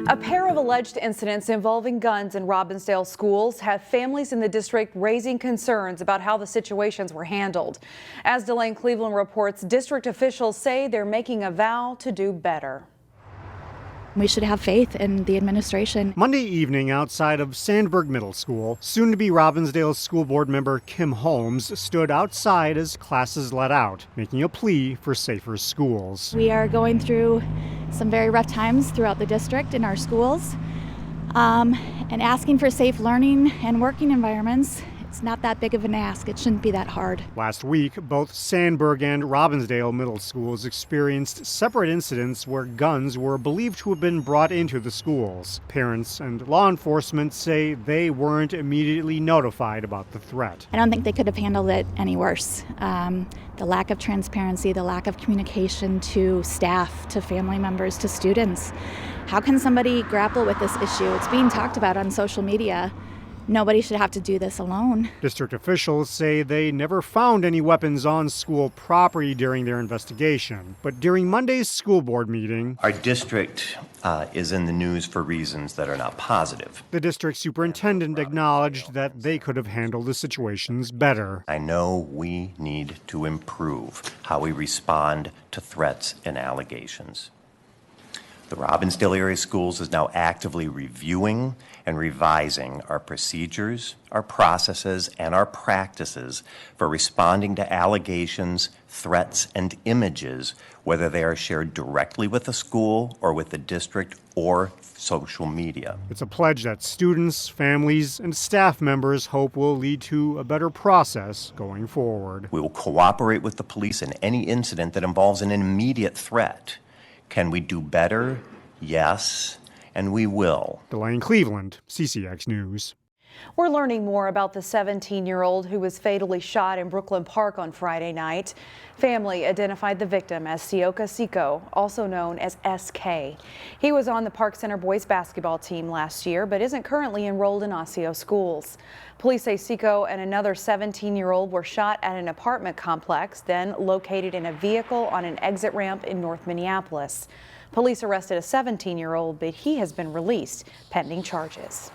A pair of alleged incidents involving guns in Robbinsdale schools have families in the district raising concerns about how the situations were handled. As Delane Cleveland reports, district officials say they're making a vow to do better. We should have faith in the administration. Monday evening outside of Sandburg Middle School, soon-to-be Robbinsdale School Board member Kim Holmes stood outside as classes let out, making a plea for safer schools. We are going through some very rough times throughout the district in our schools, and asking for safe learning and working environments. It's not that big of an ask. It shouldn't be that hard. Last week, both Sandburg and Robbinsdale middle schools experienced separate incidents where guns were believed to have been brought into the schools. Parents and law enforcement say they weren't immediately notified about the threat. I don't think they could have handled it any worse. The lack of transparency, the lack of communication to staff, to family members, to students. How can somebody grapple with this issue? It's being talked about on social media. Nobody should have to do this alone. District officials say they never found any weapons on school property during their investigation. But during Monday's school board meeting, our district is in the news for reasons that are not positive. The district superintendent acknowledged that they could have handled the situations better. I know we need to improve how we respond to threats and allegations. The Robbinsdale area schools is now actively reviewing and revising our procedures, our processes, and our practices for responding to allegations, threats, and images, whether they are shared directly with the school or with the district or social media. It's a pledge that students, families, and staff members hope will lead to a better process going forward. We will cooperate with the police in any incident that involves an immediate threat. Can we do better? Yes, and we will. Delane Cleveland, CCX News. We're learning more about the 17-year-old who was fatally shot in Brooklyn Park on Friday night. Family identified the victim as Sioka Siko, also known as SK. He was on the Park Center boys basketball team last year, but isn't currently enrolled in Osseo schools. Police say Siko and another 17-year-old were shot at an apartment complex, then located in a vehicle on an exit ramp in North Minneapolis. Police arrested a 17-year-old, but he has been released pending charges.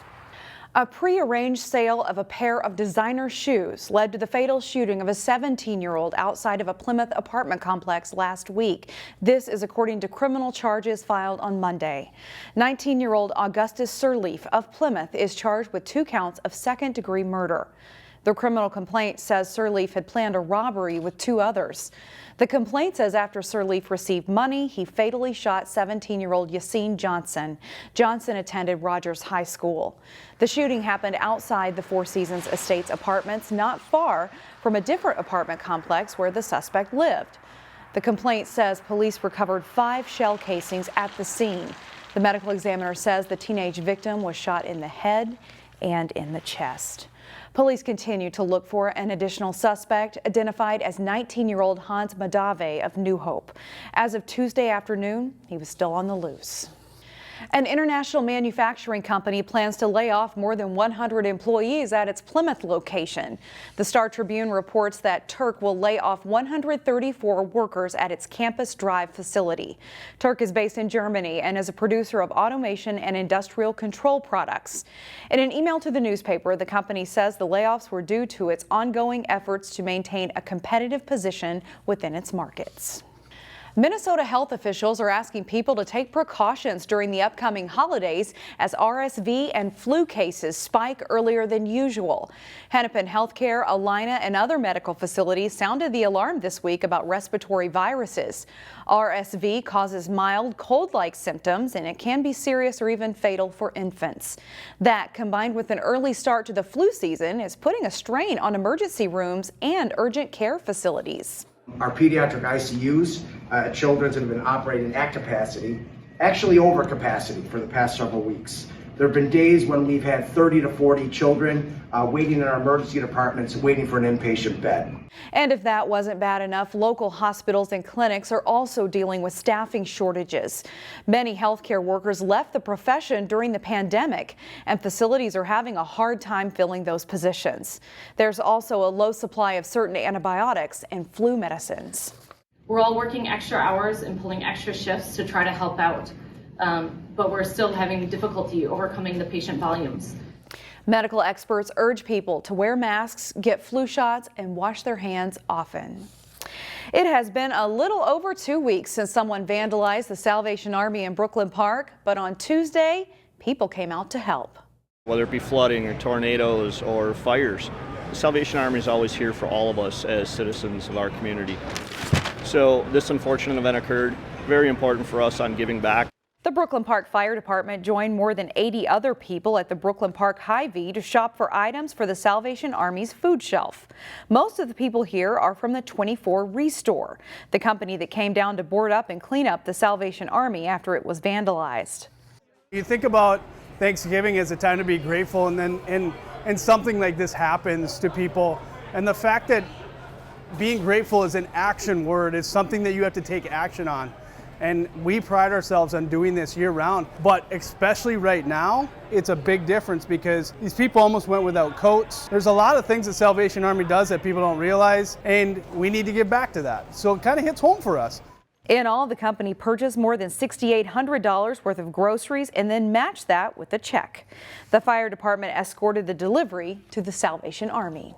A prearranged sale of a pair of designer shoes led to the fatal shooting of a 17-year-old outside of a Plymouth apartment complex last week. This is according to criminal charges filed on Monday. 19-year-old Augustus Sirleaf of Plymouth is charged with 2 counts of second-degree murder. The criminal complaint says Sirleaf had planned a robbery with 2 others. The complaint says after Sirleaf received money, he fatally shot 17-year-old Yassine Johnson. Johnson attended Rogers High School. The shooting happened outside the Four Seasons Estates apartments, not far from a different apartment complex where the suspect lived. The complaint says police recovered 5 shell casings at the scene. The medical examiner says the teenage victim was shot in the head and in the chest. Police continue to look for an additional suspect identified as 19-year-old Hans Madave of New Hope. As of Tuesday afternoon, he was still on the loose. An international manufacturing company plans to lay off more than 100 employees at its Plymouth location. The Star Tribune reports that Turck will lay off 134 workers at its Campus Drive facility. Turck is based in Germany and is a producer of automation and industrial control products. In an email to the newspaper, the company says the layoffs were due to its ongoing efforts to maintain a competitive position within its markets. Minnesota health officials are asking people to take precautions during the upcoming holidays as RSV and flu cases spike earlier than usual. Hennepin Healthcare, Alina, and other medical facilities sounded the alarm this week about respiratory viruses. RSV causes mild cold-like symptoms, and it can be serious or even fatal for infants. That, combined with an early start to the flu season, is putting a strain on emergency rooms and urgent care facilities. Our pediatric ICUs at Children's that have been operating at capacity, actually over capacity for the past several weeks. There have been days when we've had 30 to 40 children waiting in our emergency departments, waiting for an inpatient bed. And if that wasn't bad enough, local hospitals and clinics are also dealing with staffing shortages. Many healthcare workers left the profession during the pandemic, and facilities are having a hard time filling those positions. There's also a low supply of certain antibiotics and flu medicines. We're all working extra hours and pulling extra shifts to try to help out. but we're still having difficulty overcoming the patient volumes. Medical experts urge people to wear masks, get flu shots, and wash their hands often. It has been a little over 2 weeks since someone vandalized the Salvation Army in Brooklyn Park, but on Tuesday, people came out to help. Whether it be flooding or tornadoes or fires, the Salvation Army is always here for all of us as citizens of our community. So this unfortunate event occurred, very important for us on giving back. The Brooklyn Park Fire Department joined more than 80 other people at the Brooklyn Park Hy-Vee to shop for items for the Salvation Army's food shelf. Most of the people here are from the 24 Restore, the company that came down to board up and clean up the Salvation Army after it was vandalized. You think about Thanksgiving as a time to be grateful, and then and something like this happens to people, and the fact that being grateful is an action word is something that you have to take action on. And we pride ourselves on doing this year round, but especially right now, it's a big difference because these people almost went without coats. There's a lot of things that Salvation Army does that people don't realize, and we need to give back to that. So it kind of hits home for us. In all, the company purchased more than $6,800 worth of groceries and then matched that with a check. The fire department escorted the delivery to the Salvation Army.